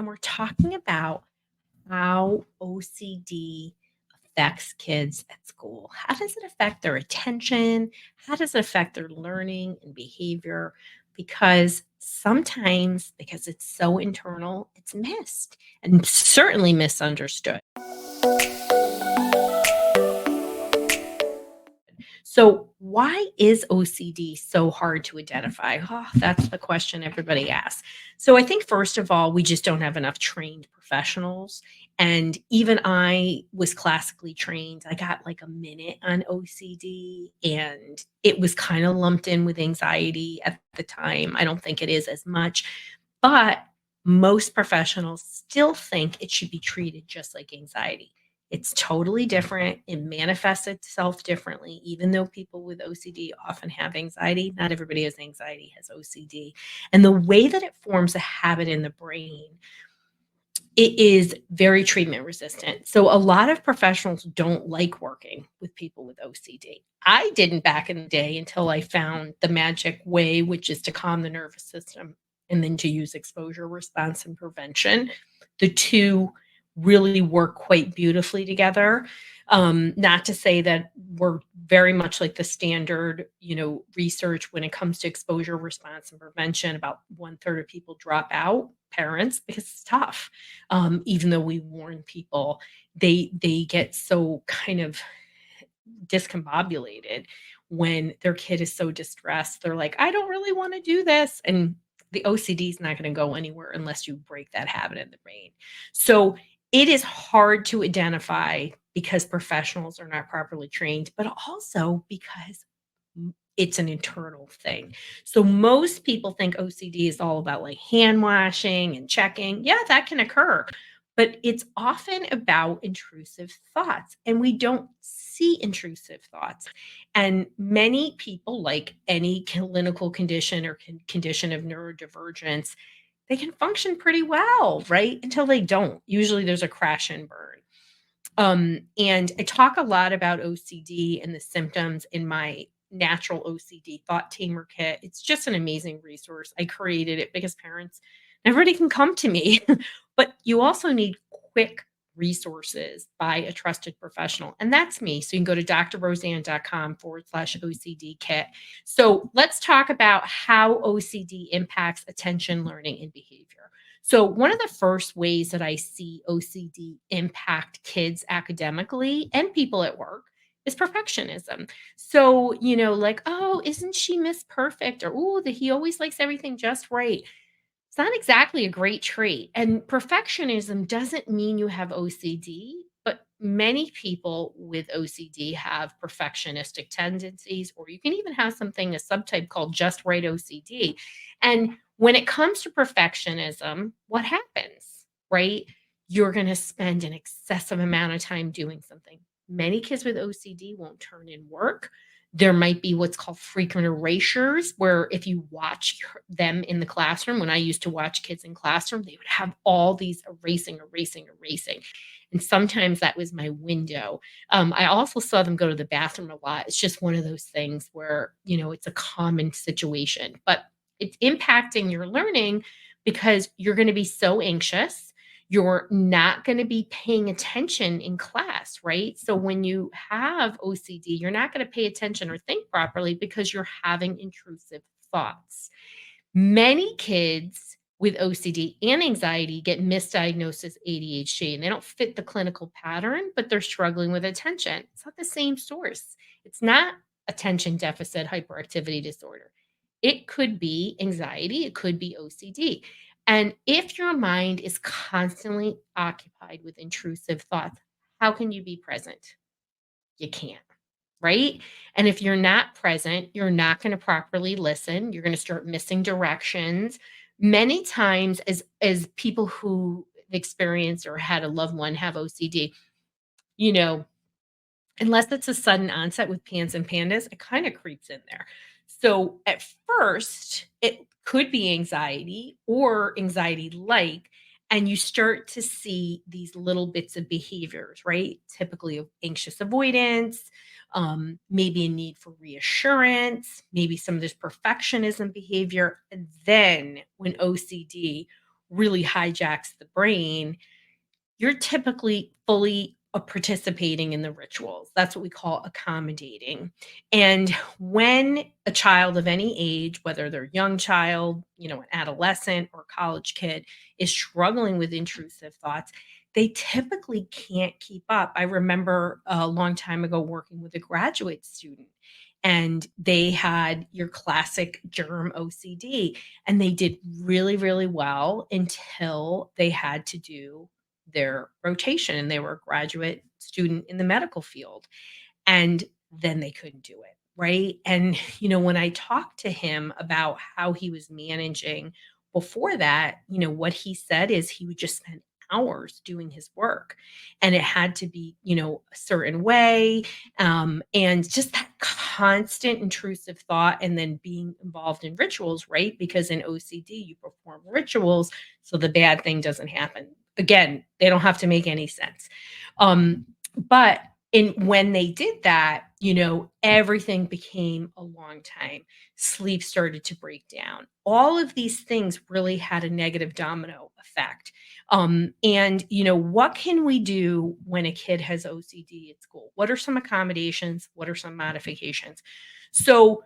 and we're talking about how OCD affects kids at school. How does it affect their attention? How does it affect their learning and behavior? Because sometimes, because it's so internal, it's missed and certainly misunderstood. So, why is OCD so hard to identify? Oh, that's the question everybody asks. So, I think first of all, we just don't have enough trained professionals. And even I was classically trained. I got like a minute on OCD, and it was kind of lumped in with anxiety at the time. I don't think it is as much, but most professionals still think it should be treated just like anxiety. It's totally different. It manifests itself differently, even though people with OCD often have anxiety. Not everybody has anxiety, has OCD. And the way that it forms a habit in the brain, it is very treatment resistant. So a lot of professionals don't like working with people with OCD. I didn't back in the day until I found the magic way, which is to calm the nervous system and then to use exposure response and prevention. The two really work quite beautifully together. Not to say that we're very much like the standard, research when it comes to exposure response and prevention. About one third of people drop out, parents, because it's tough. Even though we warn people, they get so kind of discombobulated when their kid is so distressed. They're like, I don't really want to do this. And the OCD is not going to go anywhere unless you break that habit in the brain. So it is hard to identify because professionals are not properly trained, but also because it's an internal thing. So most people think OCD is all about like hand washing and checking. Yeah, that can occur, but it's often about intrusive thoughts, and we don't see intrusive thoughts. And many people, like any clinical condition or condition of neurodivergence, they can function pretty well, right? Until they don't. Usually there's a crash and burn. And I talk a lot about OCD and the symptoms in my natural OCD thought tamer kit. It's just an amazing resource. I created it because parents, everybody can come to me, but you also need quick resources by a trusted professional. And that's me. So you can go to drroseanne.com/OCD kit. So let's talk about how OCD impacts attention, learning, and behavior. So, one of the first ways that I see OCD impact kids academically and people at work is perfectionism. So, like, oh, isn't she Miss Perfect? Or, oh, that he always likes everything just right. It's not exactly a great trait. And perfectionism doesn't mean you have OCD, but many people with OCD have perfectionistic tendencies, or you can even have something, a subtype called just right OCD. And when it comes to perfectionism, what happens, right? You're going to spend an excessive amount of time doing something. Many kids with OCD won't turn in work. There might be what's called frequent erasures, where if you watch them in the classroom, when I used to watch kids in classroom, they would have all these erasing, erasing, erasing. And sometimes that was my window. I also saw them go to the bathroom a lot. It's just one of those things where, it's a common situation, but it's impacting your learning because you're going to be so anxious. You're not going to be paying attention in class, right? So when you have OCD, you're not going to pay attention or think properly because you're having intrusive thoughts. Many kids with OCD and anxiety get misdiagnosed as ADHD, and they don't fit the clinical pattern, but they're struggling with attention. It's not the same source. It's not attention deficit hyperactivity disorder. It could be anxiety, it could be OCD. And if your mind is constantly occupied with intrusive thoughts, how can you be present? You can't, right? And if you're not present, you're not going to properly listen. You're going to start missing directions. Many times, as people who experienced or had a loved one have OCD, you know, unless it's a sudden onset with pans and pandas, it kind of creeps in there. So at first, it could be anxiety or anxiety like, and you start to see these little bits of behaviors, right? Typically of anxious avoidance, maybe a need for reassurance, maybe some of this perfectionism behavior. And then when OCD really hijacks the brain, you're typically fully participating in the rituals. That's what we call accommodating. And when a child of any age, whether they're a young child, an adolescent or college kid, is struggling with intrusive thoughts, they typically can't keep up. I remember a long time ago working with a graduate student, and they had your classic germ OCD, and they did really, really well until they had to do their rotation, and they were a graduate student in the medical field, and then they couldn't do it, right? And, when I talked to him about how he was managing before that, what he said is he would just spend hours doing his work, and it had to be, a certain way. And just that constant intrusive thought, and then being involved in rituals, right? Because in OCD, you perform rituals so the bad thing doesn't happen. Again, they don't have to make any sense. But and when they did that, everything became a long time. Sleep started to break down. All of these things really had a negative domino effect. And, what can we do when a kid has OCD at school? What are some accommodations? What are some modifications? So,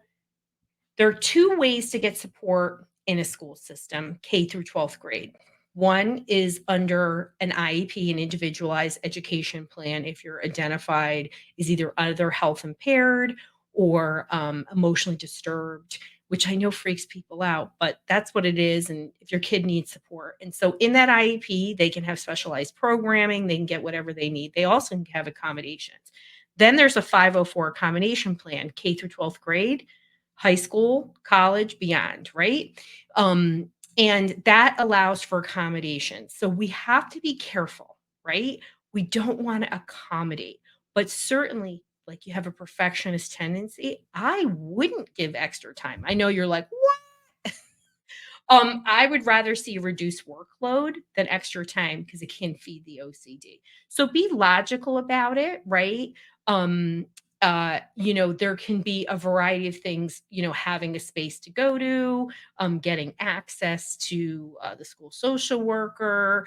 there are two ways to get support in a school system, K through 12th grade. One is under an IEP, an individualized education plan, if you're identified as either other health impaired or emotionally disturbed, which I know freaks people out, but that's what it is. And if your kid needs support. And so in that IEP, they can have specialized programming, they can get whatever they need. They also can have accommodations. Then there's a 504 accommodation plan, K through 12th grade, high school, college, beyond, right? And that allows for accommodations. So we have to be careful, right? We don't want to accommodate, but certainly, like, you have a perfectionist tendency, I wouldn't give extra time. I know you're like, what? I would rather see a reduced workload than extra time because it can feed the OCD. So be logical about it, right? Um, there can be a variety of things, having a space to go to, getting access to the school social worker,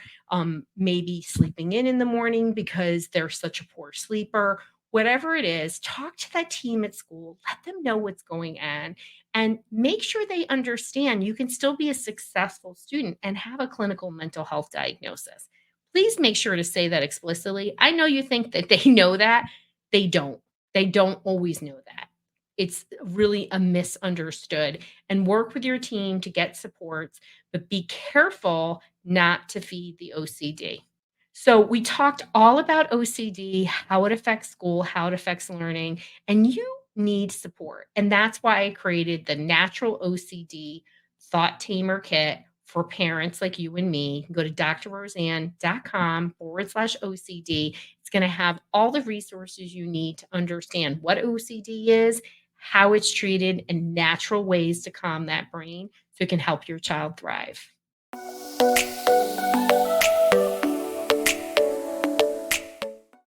maybe sleeping in the morning because they're such a poor sleeper. Whatever it is, talk to that team at school, let them know what's going on, and make sure they understand you can still be a successful student and have a clinical mental health diagnosis. Please make sure to say that explicitly. I know you think that they know that. They don't. They don't always know that. It's really a misunderstood. And work with your team to get supports, but be careful not to feed the OCD. So, we talked all about OCD, how it affects school, how it affects learning, and you need support. And that's why I created the Natural OCD Thought Tamer Kit for parents like you and me. You can go to drroseanne.com/OCD. It's going to have all the resources you need to understand what OCD is, how it's treated, and natural ways to calm that brain so it can help your child thrive.